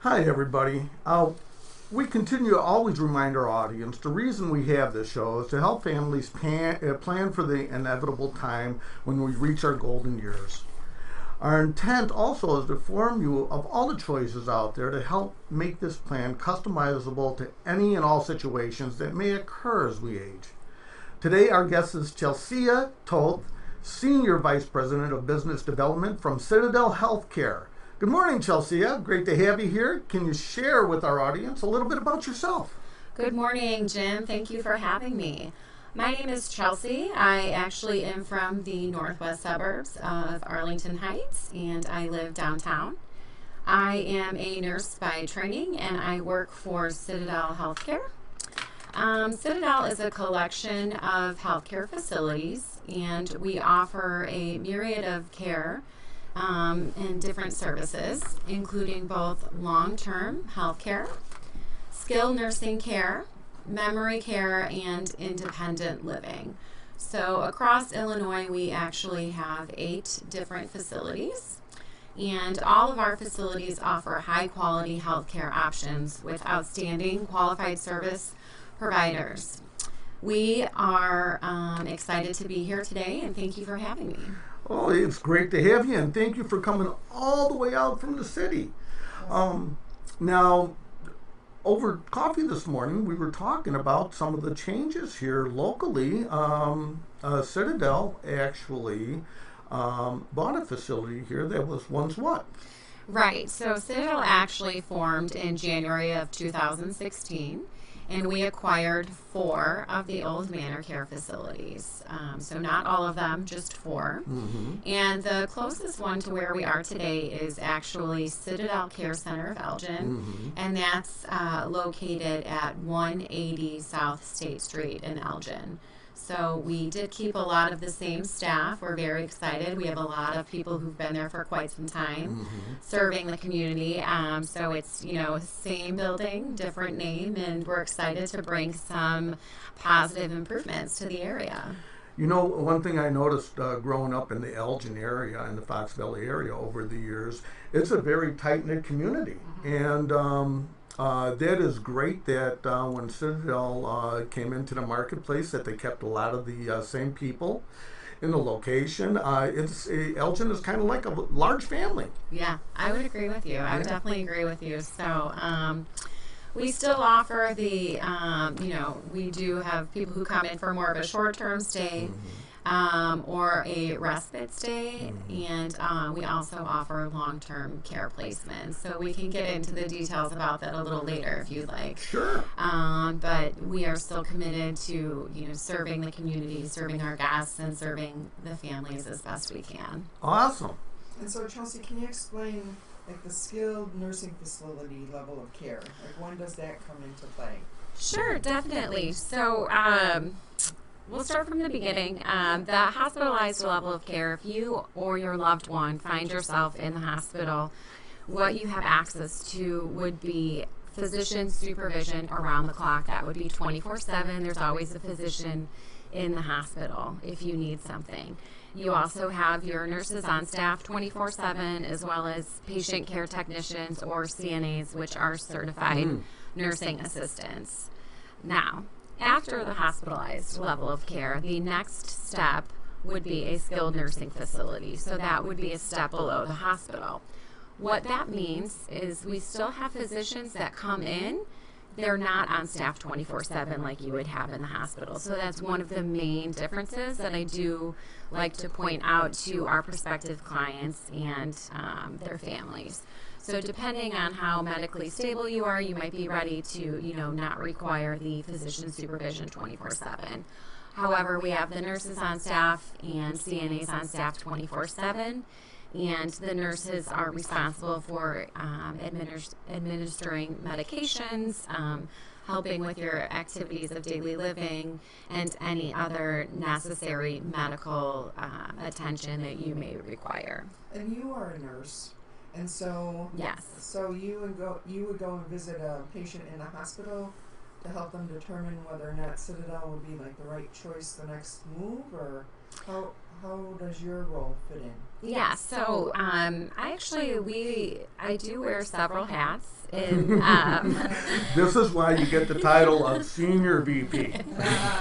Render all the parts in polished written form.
Hi, everybody. We continue to always remind our audience the reason we have this show is to help families plan for the inevitable time when we reach our golden years. Our intent also is to inform you of all the choices out there to help make this plan customizable to any and all situations that may occur as we age. Today, our guest is Chelsea Toth, Senior Vice President of Business Development from Citadel Healthcare. Good morning, Chelsea. Great to have you here. Can you share with our audience a little bit about yourself? Good morning, Jim. Thank you for having me. My name is Chelsea. I actually am from the northwest suburbs of Arlington Heights, and I live downtown. I am a nurse by training, and I work for Citadel Healthcare. Citadel is a collection of healthcare facilities, and we offer a myriad of care and different services, including both long-term health care, skilled nursing care, memory care, and independent living. So across Illinois, we actually have 8 different facilities, and all of our facilities offer high-quality health care options with outstanding qualified service providers. We are excited to be here today, and thank you for having me. Oh, it's great to have you, and thank you for coming all the way out from the city. Now, over coffee this morning, we were talking about some of the changes here locally. Citadel actually bought a facility here that was once what? Right. So Citadel actually formed in January of 2016. And we acquired 4 of the old Manor Care facilities. So not all of them, just 4. Mm-hmm. And the closest one to where we are today is actually Citadel Care Center of Elgin. Mm-hmm. And that's located at 180 South State Street in Elgin. So we did keep a lot of the same staff. We're very excited. We have a lot of people who've been there for quite some time, Mm-hmm. serving the community. So it's, same building, different name, and we're excited to bring some positive improvements to the area. You know, one thing I noticed growing up in the Elgin area, in the Fox Valley area over the years, it's a very tight-knit community. And that is great that when Citadel came into the marketplace that they kept a lot of the same people in the location. Elgin is kind of like a large family. Yeah, I would agree with you. I would definitely agree with you. So we still offer the, we do have people who come in for more of a short-term stay. Or a respite stay, and we also offer long-term care placements. So we can get into the details about that a little later if you'd like. Sure. But we are still committed to serving the community, serving our guests, and serving the families as best we can. Awesome. And so, Chelsea, can you explain the skilled nursing facility level of care? When does that come into play? Sure, definitely. So we'll start from the beginning. The hospitalized level of care, if you or your loved one find yourself in the hospital, what you have access to would be physician supervision around the clock. That would be 24/7. There's always a physician in the hospital if you need something. You also have your nurses on staff 24/7, as well as patient care technicians or CNAs, which are certified nursing assistants. Now, after the hospitalized level of care, the next step would be a skilled nursing facility. So that would be a step below the hospital. What that means is we still have physicians that come in. They're not on staff 24/7 like you would have in the hospital. So that's one of the main differences that I do like to point out to our prospective clients and their families. So depending on how medically stable you are, you might be ready to, not require the physician supervision 24/7. However, we have the nurses on staff and CNAs on staff 24/7, and the nurses are responsible for administering medications, helping with your activities of daily living, and any other necessary medical attention that you may require. And you are a nurse. And so, yes. So you would go and visit a patient in a hospital to help them determine whether or not Citadel would be the right choice, the next move, or How does your role fit in? Yeah, so I do wear several hats. In, This is why you get the title of Senior VP.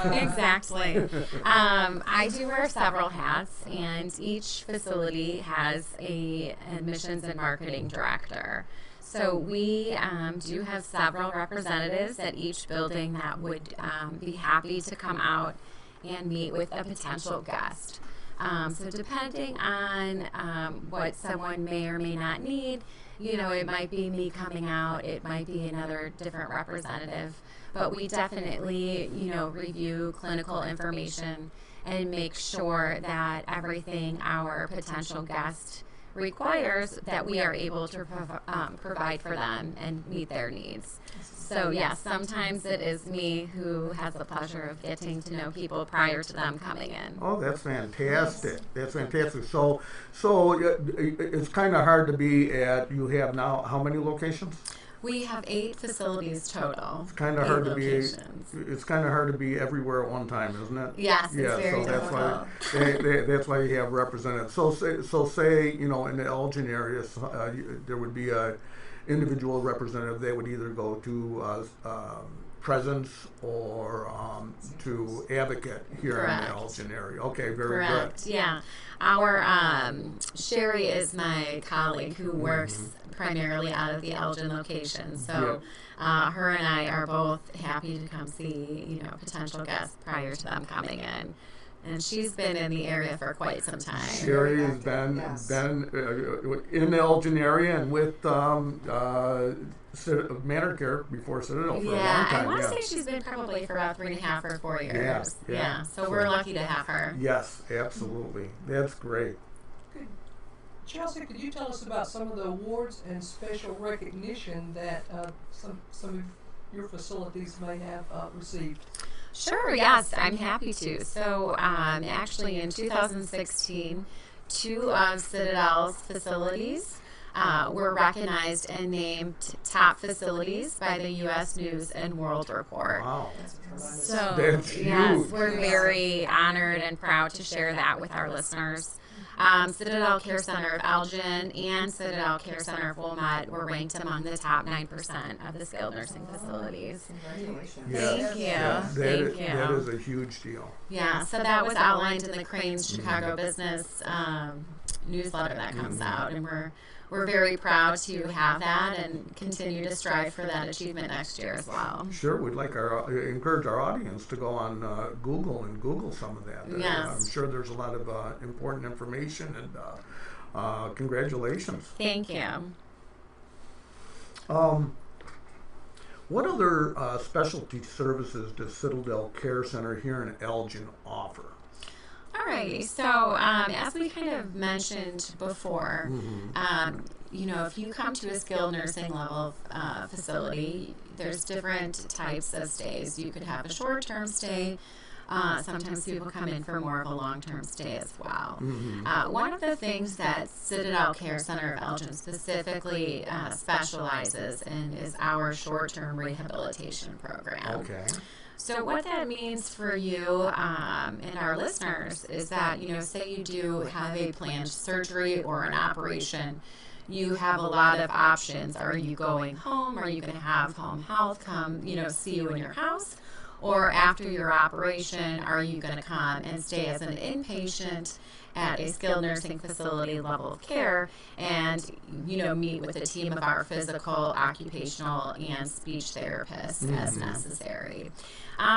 Exactly. I do wear several hats, and each facility has a admissions and marketing director. So we do have several representatives at each building that would be happy to come out and meet with a potential guest. So depending on what someone may or may not need, it might be me coming out, it might be another different representative, but we definitely, review clinical information and make sure that everything our potential guest requires, that we are able to provide for them and meet their needs. So yes, sometimes it is me who has the pleasure of getting to know people prior to them coming in. Oh, that's fantastic. That's fantastic. So it's kind of hard to be at, you have now, how many locations? We have 8 facilities total. It's kind of hard to locations. it's kind of hard to be everywhere at one time, isn't it? Yes, it's very so difficult. that's why you have representatives. So say in the Elgin area, there would be a individual representative. They would either go to Presence or to Advocate here Correct. in the Elgin area. Okay, very Correct. good. Yeah, our Sherry is my colleague who works primarily out of the Elgin location. So her and I are both happy to come see potential guests prior to them coming in. And she's been in the area for quite some time. Sherry has been in the Elgin area and with Manor Care before Citadel for a long time. I want to say she's been probably for about 3.5 or 4 years. Yeah. So we're lucky to have her. Yes, absolutely. That's great. Chelsea, could you tell us about some of the awards and special recognition that some of your facilities may have received? Sure, yes, I'm happy to. So actually in 2016, 2 of Citadel's facilities were recognized and named top facilities by the U.S. News and World Report. Wow. So That's yes, huge. we're very honored and proud to share that with our listeners. Citadel Care Center of Elgin and Citadel Care Center of Wilmette were ranked among the top 9% of the skilled nursing facilities. Congratulations. Thank you. Thank you. That is a huge deal. Yeah, so that was outlined in the Crane's Chicago Business newsletter that comes out, and we're very proud to have that and continue to strive for that achievement next year as well. Sure, we'd like encourage our audience to go on Google and Google some of that. Yes. I'm sure there's a lot of important information, and congratulations. Thank you. What other specialty services does Citadel Care Center here in Elgin offer? Alrighty, so as we kind of mentioned before, if you come to a skilled nursing level facility, there's different types of stays. You could have a short-term stay. Sometimes people come in for more of a long-term stay as well. One of the things that Citadel Care Center of Elgin specifically specializes in is our short-term rehabilitation program. Okay. So what that means for you and our listeners is that, say you do have a planned surgery or an operation, you have a lot of options. Are you going home? Are you going to have home health come, see you in your house? Or after your operation, are you going to come and stay as an inpatient at a skilled nursing facility level of care and, meet with a team of our physical, occupational, and speech therapists as necessary.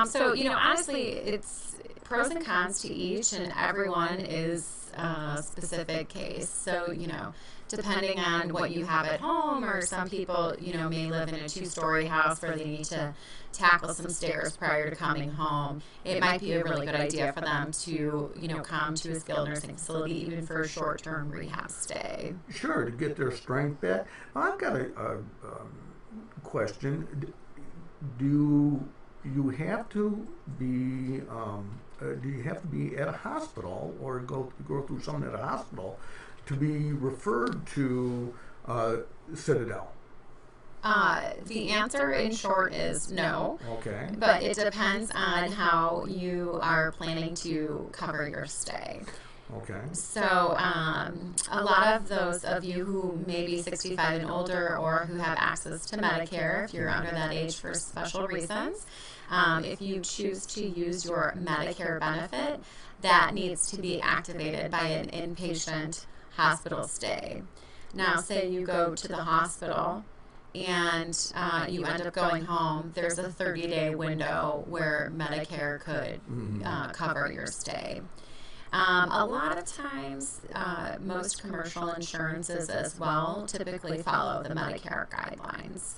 So, honestly, it's pros and cons to each, and everyone is a specific case. So, depending on what you have at home, or some people, may live in a 2-story house where they need to tackle some stairs prior to coming home. It might be a really good idea for them to, come to a skilled nursing facility even for a short-term rehab stay. Sure, to get their strength back. I've got a question. Do you have to be at a hospital or go through something at a hospital to be referred to Citadel? The answer in short is no. Okay. But it depends on how you are planning to cover your stay. Okay. So, a lot of those of you who may be 65 and older or who have access to Medicare, if you're under that age for special reasons, if you choose to use your Medicare benefit, that needs to be activated by an inpatient hospital stay. Now, say you go to the hospital and you end up going home, there's a 30-day window where Medicare could cover your stay. A lot of times, most commercial insurances as well typically follow the Medicare guidelines.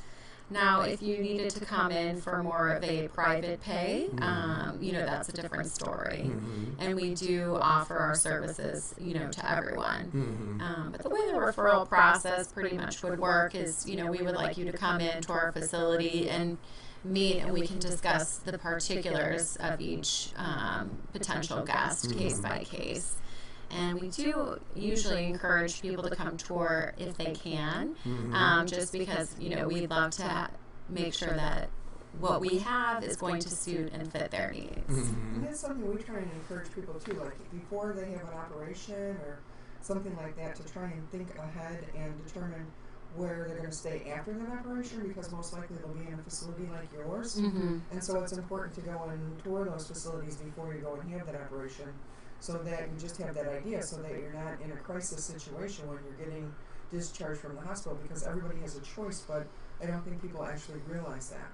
Now, if you needed to come in for more of a private pay, that's a different story. And we do offer our services, to everyone. But the way the referral process pretty much would work is, we would like you to come into our facility and meet, and we can discuss the particulars of each potential guest case by case. And we do usually encourage people to come tour if they can, just because, we'd love to make sure that what we have is going to suit and fit their needs. And that's something we try and encourage people too, like before they have an operation or something like that, to try and think ahead and determine where they're going to stay after that operation, because most likely they'll be in a facility like yours. And so it's important to go and tour those facilities before you go and have that operation, so that you just have that idea, so that you're not in a crisis situation when you're getting discharged from the hospital, because everybody has a choice, but I don't think people actually realize that.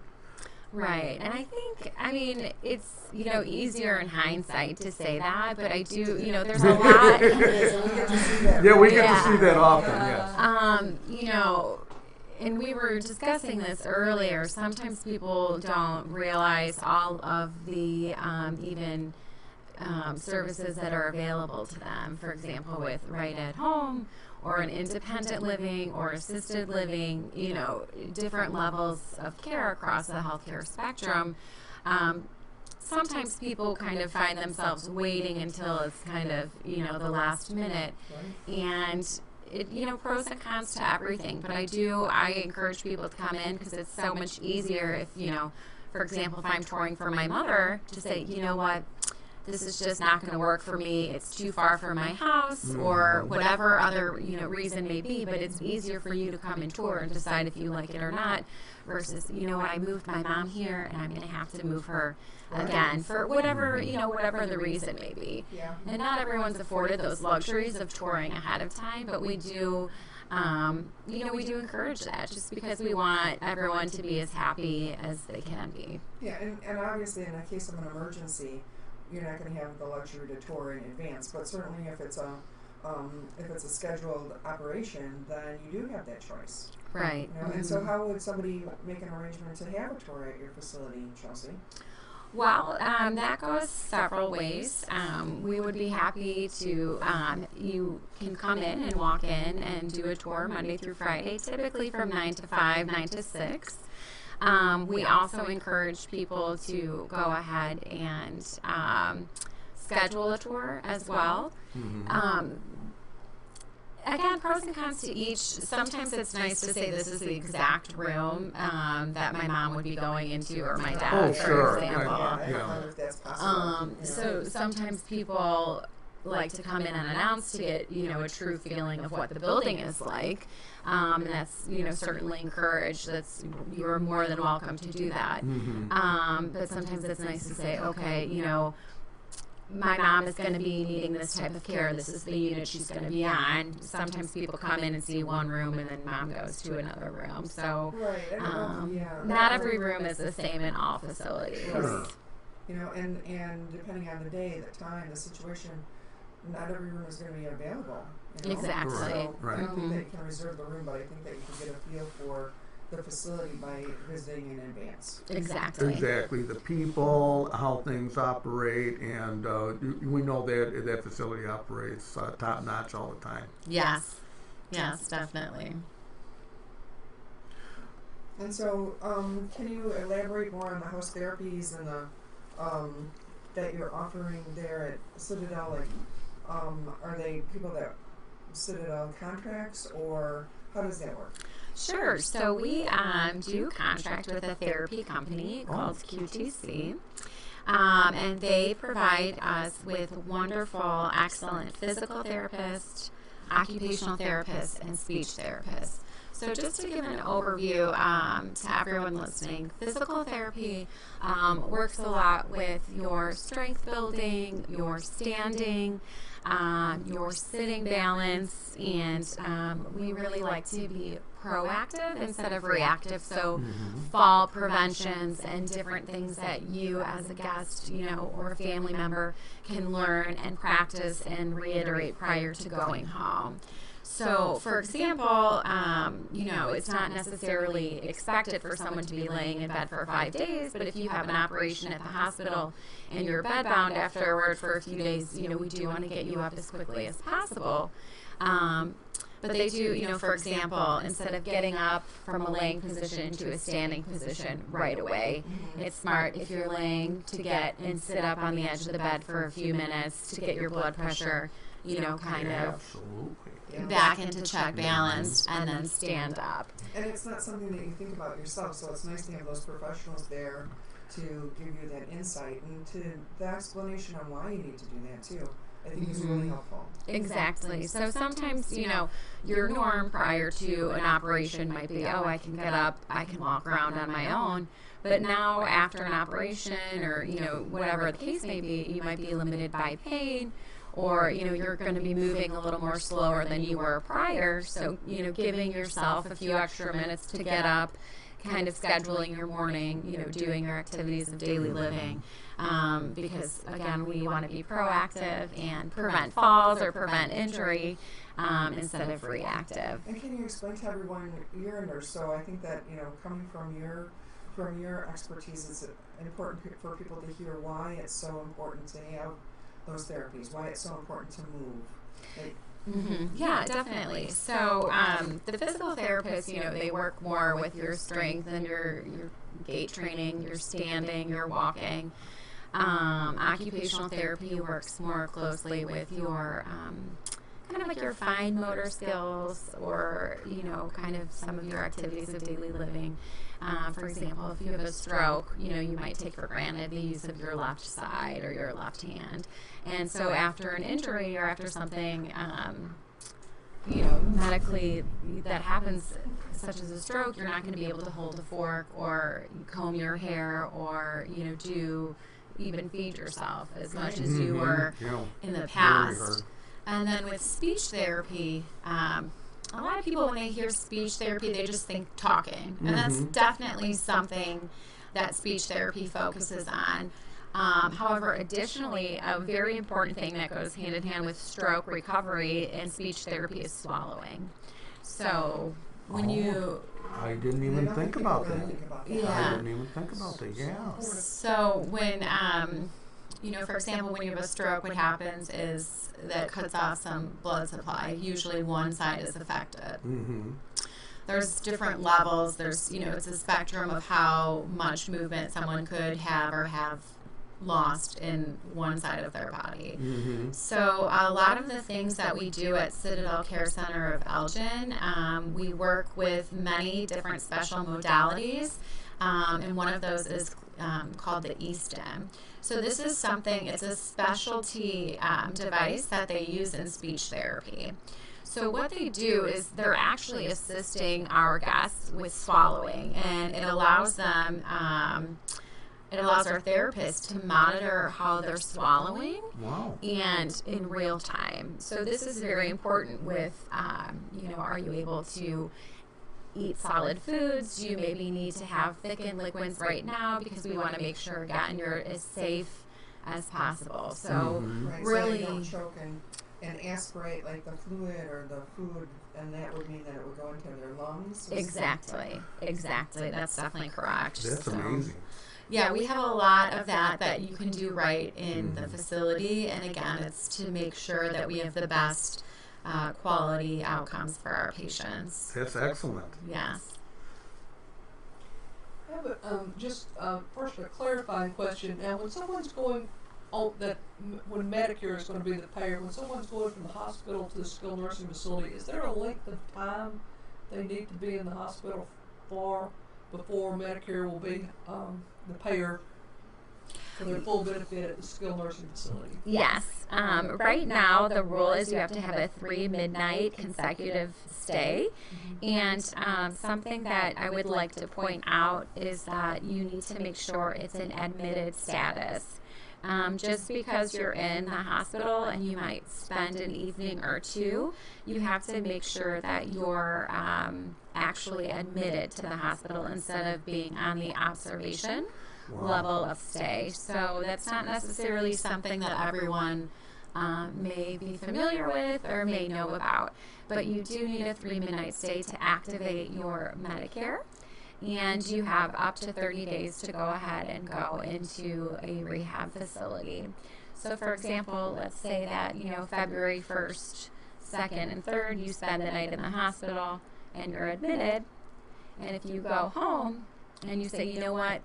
Right. And I think, it's, easier in hindsight to say that, but I do, there's a lot. So we get to see that. Yeah, we get to see that often, yes. And we were discussing this earlier, sometimes people don't realize all of the even services that are available to them. For example, with Right at Home or an independent living or assisted living, different levels of care across the healthcare spectrum. Sometimes people kind of find themselves waiting until it's kind of, the last minute. And pros and cons to everything. But I encourage people to come in because it's so much easier if, for example, if I'm touring for my mother, to say, you know what, this is just not going to work for me. It's too far from my house, or whatever other reason may be. But it's easier for you to come and tour and decide if you like it or not, versus I moved my mom here and I'm going to have to move her again for whatever whatever the reason may be. Yeah. And not everyone's afforded those luxuries of touring ahead of time, but we do. We do encourage that, just because we want everyone to be as happy as they can be. Yeah, and obviously in the case of an emergency, you're not going to have the luxury to tour in advance, but certainly if it's a scheduled operation, then you do have that choice. Right. And so how would somebody make an arrangement to have a tour at your facility, Chelsea? Well, that goes several ways. We would be happy to, you can come in and walk in and do a tour Monday through Friday, typically from 9 to 5, 9 to 6. We also encourage people to go ahead and schedule a tour as well. Again, pros and cons to each. Sometimes it's nice to say this is the exact room that my mom would be going into, or my dad, for example. I don't know if that's possible. So sometimes people like to come in unannounced to get, a true feeling of what the building is like. And that's, certainly encouraged. You're more than welcome to do that. But sometimes it's nice to say, okay, my mom is going to be needing this type of care. This is the unit she's going to be on. Sometimes people come in and see one room, and then mom goes to another room. So not every room is the same in all facilities. Sure. And depending on the day, the time, the situation, not every room is going to be available. Exactly. So Right. I don't think that you can reserve the room, but I think that you can get a feel for the facility by visiting in advance. Exactly. Exactly. The people, how things operate, and we know that that facility operates top notch all the time. Yes. Yes, definitely. And so, can you elaborate more on the house therapies and the that you're offering there at Citadel? Like, are they people that Citadel contracts, or how does that work? Sure. So we do contract with a therapy company called QTC. And they provide us with wonderful, excellent physical therapists, occupational therapists, and speech therapists. So just to give an overview to everyone listening, physical therapy works a lot with your strength building, your standing, your sitting balance, and we really like to be proactive instead of reactive. So fall preventions and different things that you as a guest, or a family member can learn and practice and reiterate prior to going home. So, for example, it's not necessarily expected for someone to be laying in bed for 5 days, but if you have an operation at the hospital and you're bedbound afterward for a few days, we do want to get you up as quickly as possible. But they do, for example, instead of getting up from a laying position to a standing position right away, it's smart if you're laying to get and sit up on the edge of the bed for a few minutes to get your blood pressure, kind of back into check balance and then stand up. And it's not something that you think about yourself, so it's nice to have those professionals there to give you that insight and to the explanation on why you need to do that too. I think is really helpful. Exactly. So sometimes, your norm prior to an operation might be, I can get up, I can walk around on my own. But now after an operation or, whatever the case may be, you might be limited by pain, or, you're going to be moving a little more slower than you were prior. So, giving yourself a few extra minutes to get up, kind of scheduling your morning, doing your activities of daily living. Because, again, we want to be proactive and prevent falls or prevent injury instead of reactive. And can you explain to everyone, you're a nurse, so I think that, coming from your expertise, it's important for people to hear why it's so important to have those therapies, why it's so important to move. Yeah, definitely. So the physical therapists, they work more with your strength and your gait training, your standing, your walking. Occupational therapy works more closely with your kind of like your fine motor skills, or kind of some of your activities of daily living. For example, if you have a stroke, you might take for granted the use of your left side or your left hand. And so after an injury or after something, medically that happens, such as a stroke, you're not going to be able to hold a fork or comb your hair or, even feed yourself as much as you were in the past. And then with speech therapy, a lot of people, when they hear speech therapy, they just think talking. And that's definitely something that speech therapy focuses on. However, additionally, a very important thing that goes hand in hand with stroke recovery and speech therapy is swallowing. So when I didn't even think about that. Yeah. I didn't even think about that, yeah. So when, for example, when you have a stroke, what happens is that cuts off some blood supply. Usually one side is affected. There's different levels. There's, it's a spectrum of how much movement someone could have or have lost in one side of their body. So a lot of the things that we do at Citadel Care Center of Elgin, we work with many different special modalities, and one of those is called the eSTEM. So this is something, it's a specialty device that they use in speech therapy. So what they do is they're actually assisting our guests with swallowing, and it allows them it allows our therapists to monitor how they're swallowing and in real time. So this is very important with, are you able to eat solid foods? Do you maybe need to have thickened liquids right now? Because we want to make sure, again, you're as safe as possible. So really, so you don't choke and aspirate like the fluid or the food, and that would mean that it would go into their lungs. Exactly. That's definitely correct. That's amazing. Yeah, we have a lot of that you can do right in the facility, and again, it's to make sure that we have the best quality outcomes for our patients. That's excellent. Yes. I have first a clarifying question. Now, when someone's going when Medicare is going to be the payer, when someone's going from the hospital to the skilled nursing facility, is there a length of time they need to be in the hospital for before Medicare will be the payer for their full benefit at the skilled nursing facility? Yes. Right now, the rule is you have to have a 3 midnight consecutive stay. And something that I would like to point out is that you need to make sure it's an admitted status. Just because you're in the hospital and you might spend an evening or two, you have to make sure that you're actually admitted to the hospital instead of being on the observation level of stay. So that's not necessarily something that everyone may be familiar with or may know about, but you do need a 3 midnight stay to activate your Medicare. And you have up to 30 days to go ahead and go into a rehab facility. So for example, let's say that, February 1st, 2nd, and 3rd, you spend the night in the hospital and you're admitted. And if you go home and you say, you know what,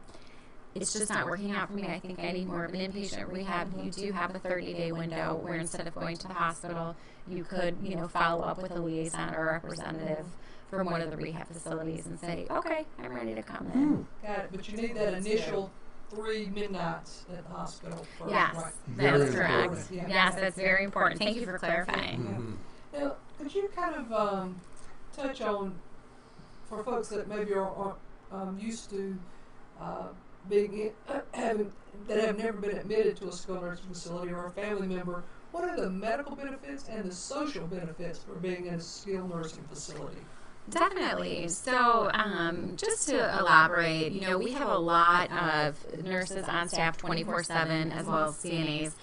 it's just not working out for me, I think I need more of an inpatient rehab, you do have a 30-day window where instead of going to the hospital, you could, follow up with a liaison or a representative from one of the rehab facilities and say, okay, I'm ready to come in. Got it. But you need that initial 3 midnights at the hospital first, Yes, right? that's correct. Important, yeah. Yes, that's very important. Thank you for clarifying. Now, could you kind of touch on, for folks that maybe are used to being that have never been admitted to a skilled nursing facility or a family member, what are the medical benefits and the social benefits for being in a skilled nursing facility? Definitely. So just to elaborate, we have a lot of nurses on staff 24/7 as well as CNAs.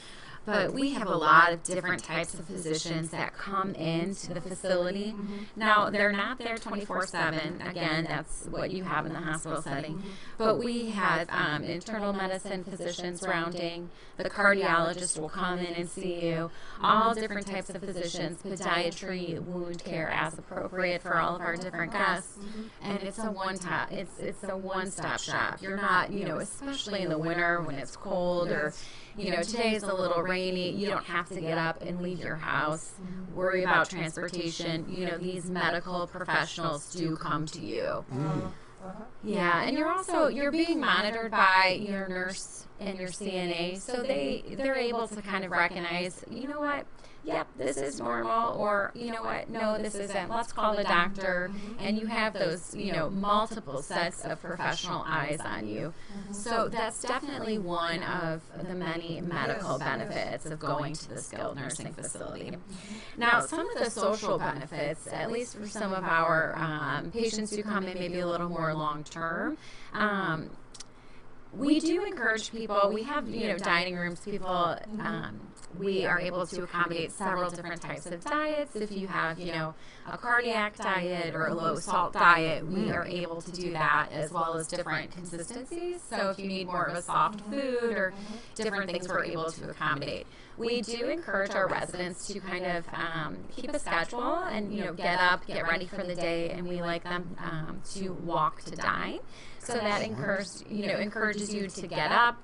But we have a lot of different types of physicians that come into the facility. Now, they're not there 24/7. Again, that's what you have in the hospital setting. But we have internal medicine physicians rounding. The cardiologist will come in and see you. All different types of physicians, podiatry, wound care as appropriate for all of our different guests. And it's a one-stop shop. You're not, especially in the winter when it's cold or today's a little rainy, you don't have to get up and leave your house, worry about transportation. These medical professionals do come to you. Yeah, and you're being monitored by your nurse and your CNA, so they're able to kind of recognize, yep, this is normal, or no, this isn't. Let's call the doctor. And you have those, multiple sets of professional eyes on you. So that's definitely one of the many medical benefits of going to the skilled nursing facility. Now, some of the social benefits, at least for some of our patients who come in maybe a little more long term, we do encourage people. We have, dining rooms. People, we are able to accommodate several different types of diets. If you have, a cardiac diet or a low salt diet, we are able to do that, as well as different consistencies. So if you need more of a soft food or different things, we're able to accommodate. We do encourage our residents to kind of keep a schedule and, get up, get ready for the day, and we like them to walk to dine. So that encourages you to get up,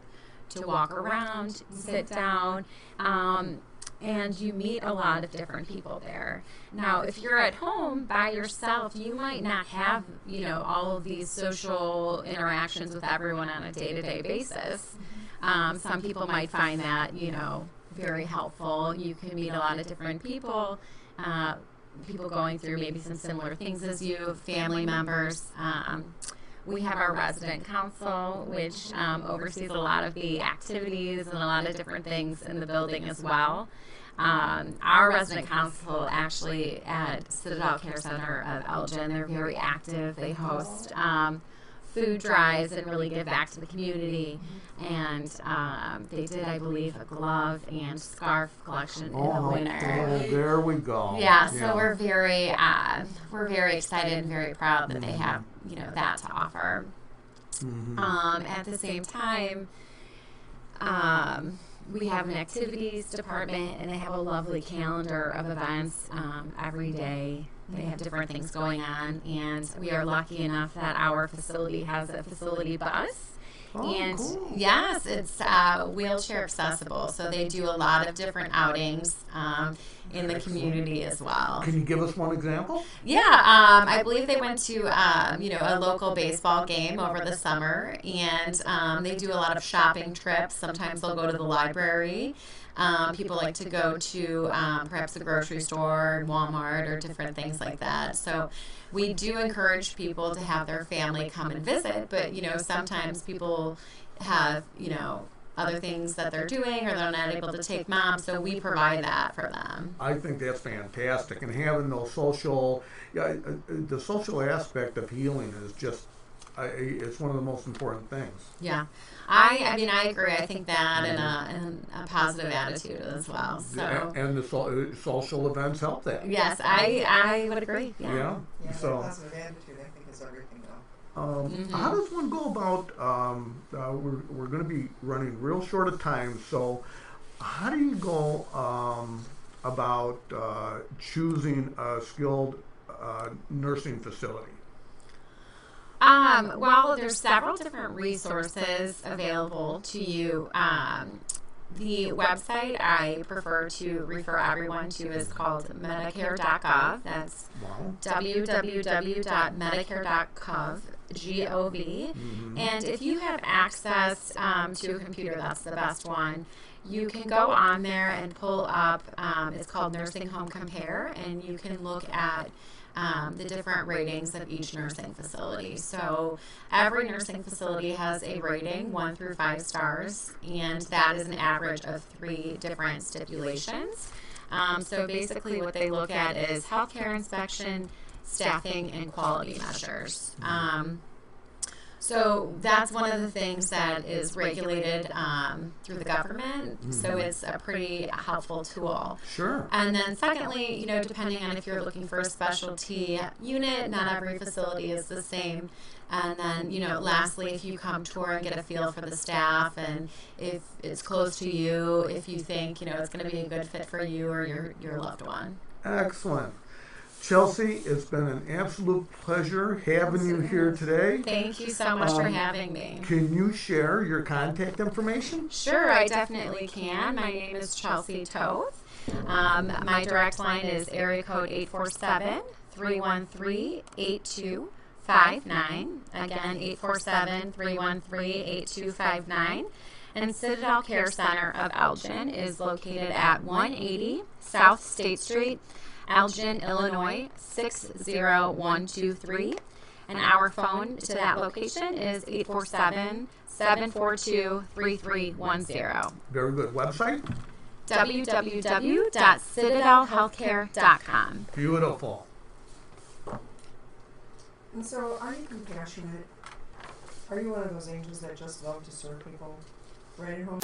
to walk around, sit down, and you meet a lot of different people there. Now, if you're at home by yourself, you might not have, all of these social interactions with everyone on a day-to-day basis. Some people might find that, very helpful. You can meet a lot of different people, people going through maybe some similar things as you, family members. We have our resident council, which oversees a lot of the activities and a lot of different things in the building as well. Our resident council actually at Citadel Care Center of Elgin, they're very active. They host food drives and really give back to the community. And they did, I believe, a glove and scarf collection in the winter. Oh, there we go. Yeah, so we're very excited and very proud that they have, that to offer. At the same time, we have an activities department, and they have a lovely calendar of events every day. They have different things going on, and we are lucky enough that our facility has a facility bus, Oh, And cool. yes, it's wheelchair accessible. So they do a lot of different outings in the community as well. Can you give us one example? Yeah, I believe they went to a local baseball game over the summer, and they do a lot of shopping trips. Sometimes they'll go to the library. People like to go to perhaps a grocery store, Walmart, or different things like that. So we do encourage people to have their family come and visit, but sometimes people have other things that they're doing, or they're not able to take mom, so we provide that for them. I think that's fantastic, and having those social, the social aspect of healing is just, it's one of the most important things. Yeah, I mean I agree. I think that and a positive attitude as well. So And the social events help that. yes, I would agree. Yeah. Yeah, So, that positive attitude, I think, is everything, though. how does one go about? We're going to be running real short of time, so how do you go about choosing a skilled nursing facility? Well, there's several different resources available to you. The website I prefer to refer everyone to is called medicare.gov. That's Wow. www.medicare.gov. And if you have access to a computer, that's the best one. You can go on there and pull up, it's called Nursing Home Compare, and you can look at the different ratings of each nursing facility. So every nursing facility has a rating 1 through 5 stars, and that is an average of 3 different stipulations. So basically what they look at is healthcare inspection, staffing, and quality measures. So that's one of the things that is regulated through the government. So it's a pretty helpful tool. Sure. And then secondly, depending on if you're looking for a specialty unit, not every facility is the same. And then, lastly, if you come tour and get a feel for the staff, and if it's close to you, if you think, it's going to be a good fit for you or your loved one. Excellent. Chelsea, it's been an absolute pleasure having you here today. Thank you so much for having me. Can you share your contact information? Sure, I definitely can. My name is Chelsea Toth. My direct line is area code 847-313-8259. Again, 847-313-8259. And Citadel Care Center of Elgin is located at 180 South State Street, Elgin, Illinois, 60123. And our phone to that location is 847-742-3310. Very good. Website? www.citadelhealthcare.com. Beautiful. And so, are you compassionate? Are you one of those angels that just love to serve people right at home?